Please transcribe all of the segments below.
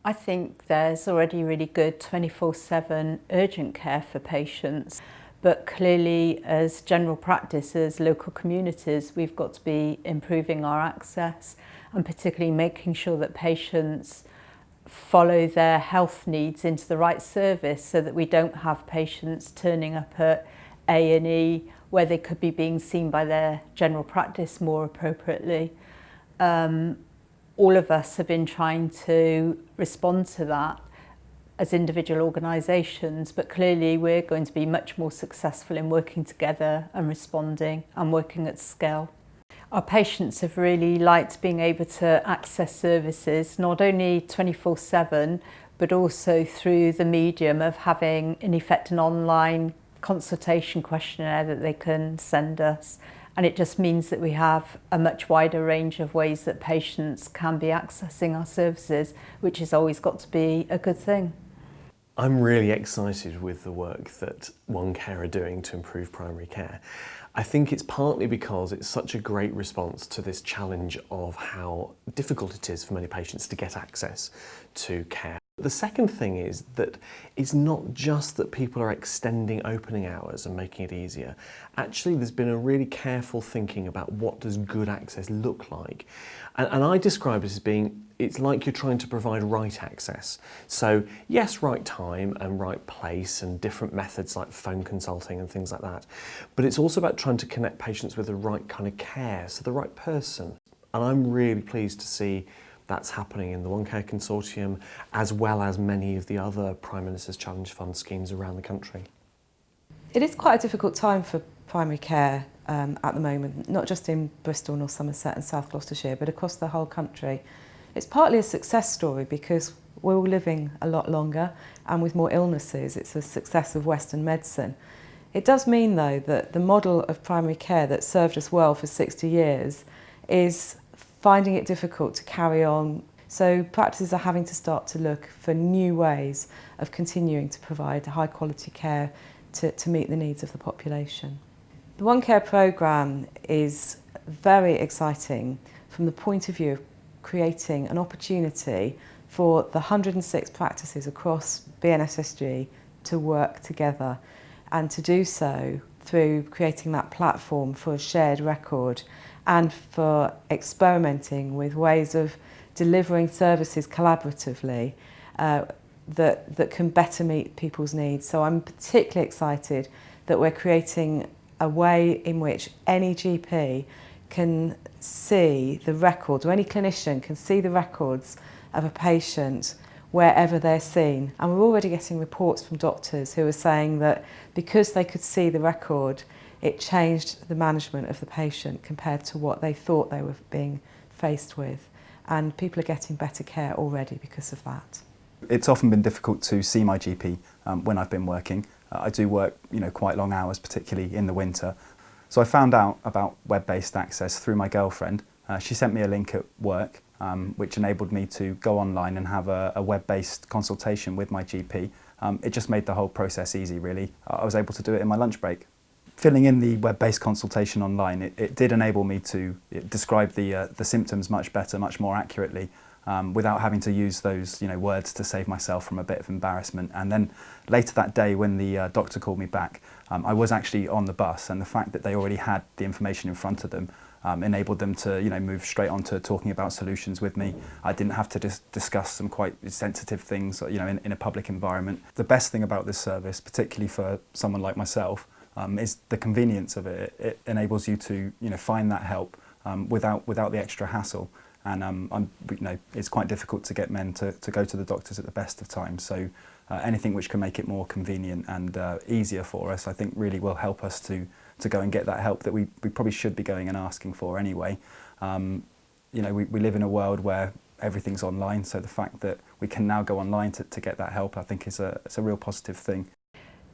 I think there's already really good 24/7 urgent care for patients, but clearly as general practice, as local communities, we've got to be improving our access and particularly making sure that patients follow their health needs into the right service so that we don't have patients turning up at A&E where they could be being seen by their general practice more appropriately. All of us have been trying to respond to that as individual organisations, but clearly we're going to be much more successful in working together and responding and working at scale. Our patients have really liked being able to access services not only 24/7 but also through the medium of having in effect an online consultation questionnaire that they can send us, and it just means that we have a much wider range of ways that patients can be accessing our services, which has always got to be a good thing. I'm really excited with the work that OneCare are doing to improve primary care. I think it's partly because it's such a great response to this challenge of how difficult it is for many patients to get access to care. The second thing is that it's not just that people are extending opening hours and making it easier. Actually, there's been a really careful thinking about what does good access look like. And I describe it as being, it's like you're trying to provide right access. So yes, right time and right place and different methods like phone consulting and things like that. But it's also about trying to connect patients with the right kind of care, so the right person. And I'm really pleased to see that's happening in the OneCare Consortium, as well as many of the other Prime Minister's Challenge Fund schemes around the country. It is quite a difficult time for primary care at the moment, not just in Bristol, North Somerset and South Gloucestershire, but across the whole country. It's partly a success story because we're all living a lot longer and with more illnesses. It's a success of Western medicine. It does mean, though, that the model of primary care that served us well for 60 years is finding it difficult to carry on. So practices are having to start to look for new ways of continuing to provide high quality care to meet the needs of the population. The OneCare programme is very exciting from the point of view of creating an opportunity for the 106 practices across BNSSG to work together, and to do so through creating that platform for a shared record and for experimenting with ways of delivering services collaboratively that can better meet people's needs. So I'm particularly excited that we're creating a way in which any GP can see the records, or any clinician can see the records of a patient wherever they're seen. And we're already getting reports from doctors who are saying that because they could see the record, it changed the management of the patient compared to what they thought they were being faced with. And people are getting better care already because of that. It's often been difficult to see my GP when I've been working. I do work, quite long hours, particularly in the winter. So I found out about web-based access through my girlfriend. She sent me a link at work, which enabled me to go online and have a web-based consultation with my GP. It just made the whole process easy, really. I was able to do it in my lunch break. Filling in the web-based consultation online, it did enable me to describe the symptoms much better, much more accurately, without having to use those words to save myself from a bit of embarrassment. And then later that day, when the doctor called me back, I was actually on the bus, and the fact that they already had the information in front of them enabled them to move straight on to talking about solutions with me. I didn't have to discuss some quite sensitive things in a public environment. The best thing about this service, particularly for someone like myself, is the convenience of it. It enables you to find that help without the extra hassle. And it's quite difficult to get men to go to the doctors at the best of times. So anything which can make it more convenient and easier for us, I think really will help us to go and get that help that we probably should be going and asking for anyway. We live in a world where everything's online, so the fact that we can now go online to get that help, I think it's a real positive thing.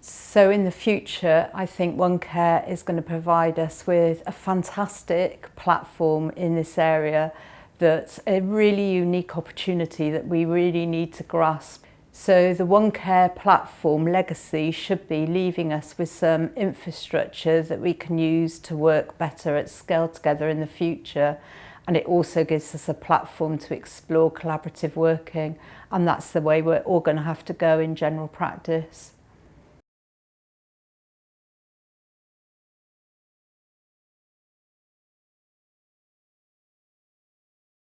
So in the future, I think OneCare is going to provide us with a fantastic platform in this area that's a really unique opportunity that we really need to grasp. So the OneCare platform legacy should be leaving us with some infrastructure that we can use to work better at scale together in the future. and it also gives us a platform to explore collaborative working, and that's the way we're all going to have to go in general practice.